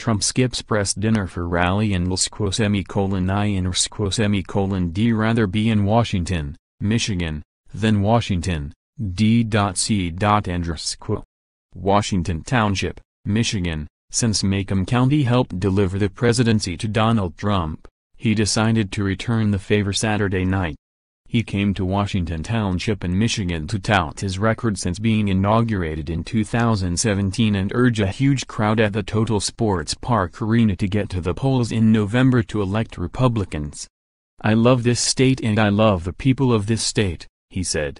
Trump skips press dinner for rally in lsquo I&rsquo D rather be in Washington, Michigan, than Washington, D.C.and_squo. Washington Township, Michigan. Since Macomb County helped deliver the presidency to Donald Trump, he decided to return the favor Saturday night. He came to Washington Township in Michigan to tout his record since being inaugurated in 2017 and urge a huge crowd at the Total Sports Park Arena to get to the polls in November to elect Republicans. "I love this state and I love the people of this state," he said.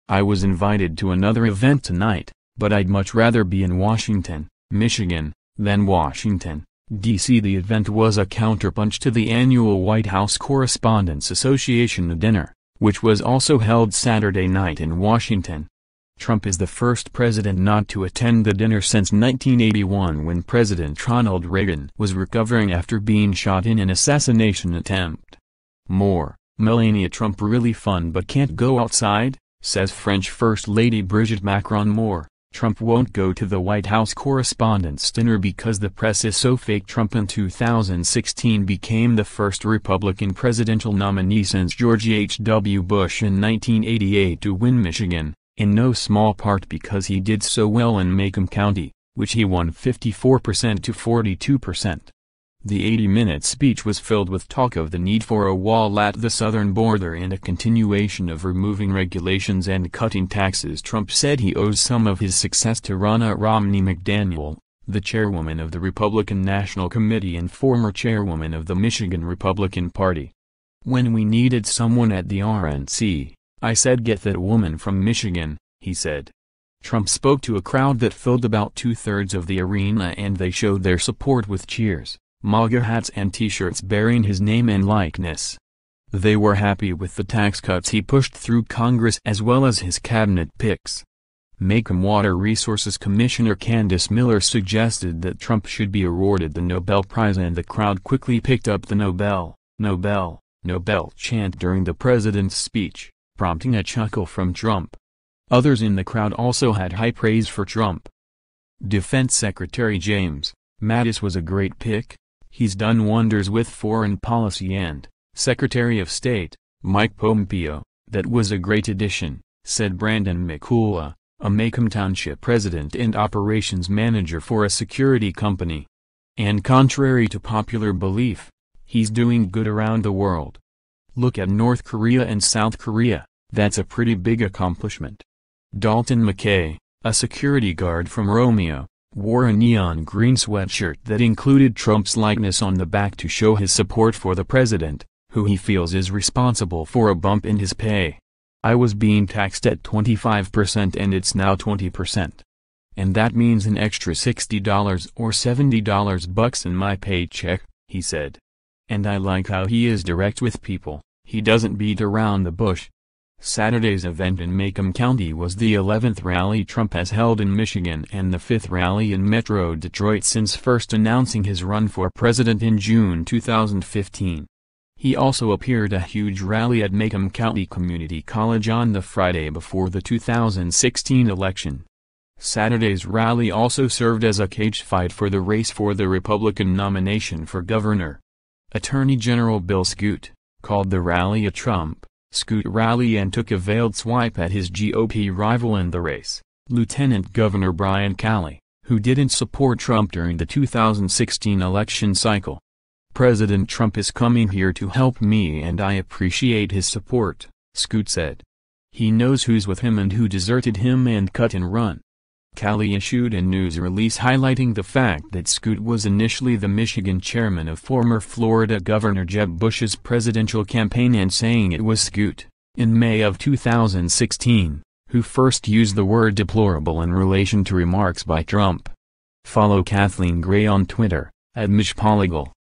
"I was invited to another event tonight, but I'd much rather be in Washington, Michigan, than Washington, D.C." The event was a counterpunch to the annual White House Correspondents' Association dinner, which was also held Saturday night in Washington. Trump is the first president not to attend the dinner since 1981 when President Ronald Reagan was recovering after being shot in an assassination attempt. More, Melania Trump really fun but can't go outside, says French First Lady Brigitte Macron. More, Trump won't go to the White House Correspondents' Dinner because the press is so fake. Trump in 2016 became the first Republican presidential nominee since George H.W. Bush in 1988 to win Michigan, in no small part because he did so well in Macomb County, which he won 54% to 42%. The 80-minute speech was filled with talk of the need for a wall at the southern border and a continuation of removing regulations and cutting taxes. Trump said he owes some of his success to Ronna Romney McDaniel, the chairwoman of the Republican National Committee and former chairwoman of the Michigan Republican Party. "When we needed someone at the RNC, I said get that woman from Michigan," he said. Trump spoke to a crowd that filled about two-thirds of the arena and they showed their support with cheers, MAGA hats and t-shirts bearing his name and likeness. They were happy with the tax cuts he pushed through Congress as well as his cabinet picks. Macomb Water Resources Commissioner Candace Miller suggested that Trump should be awarded the Nobel Prize and the crowd quickly picked up the Nobel, Nobel, Nobel chant during the president's speech, prompting a chuckle from Trump. Others in the crowd also had high praise for Trump. Defense Secretary James Mattis was a great pick. He's done wonders with foreign policy, and Secretary of State Mike Pompeo, that was a great addition, said Brandon McCullough, a Macomb Township president and operations manager for a security company. And contrary to popular belief, he's doing good around the world. Look at North Korea and South Korea, that's a pretty big accomplishment. Dalton McKay, a security guard from Romeo, wore a neon green sweatshirt that included Trump's likeness on the back to show his support for the president, who he feels is responsible for a bump in his pay. "I was being taxed at 25% and it's now 20%. And that means an extra $60 or $70 in my paycheck," he said. "And I like how he is direct with people, he doesn't beat around the bush." Saturday's event in Macomb County was the 11th rally Trump has held in Michigan and the 5th rally in Metro Detroit since first announcing his run for president in June 2015. He also appeared at a huge rally at Macomb County Community College on the Friday before the 2016 election. Saturday's rally also served as a cage fight for the race for the Republican nomination for governor. Attorney General Bill Scoot called the rally a Trump Scoot rally and took a veiled swipe at his GOP rival in the race, Lieutenant Governor Brian Calley, who didn't support Trump during the 2016 election cycle. "President Trump is coming here to help me and I appreciate his support," Scoot said. "He knows who's with him and who deserted him and cut and run." Calley issued a news release highlighting the fact that Scoot was initially the Michigan chairman of former Florida Governor Jeb Bush's presidential campaign and saying it was Scoot, in May of 2016, who first used the word deplorable in relation to remarks by Trump. Follow Kathleen Gray on Twitter, @MichPolygal.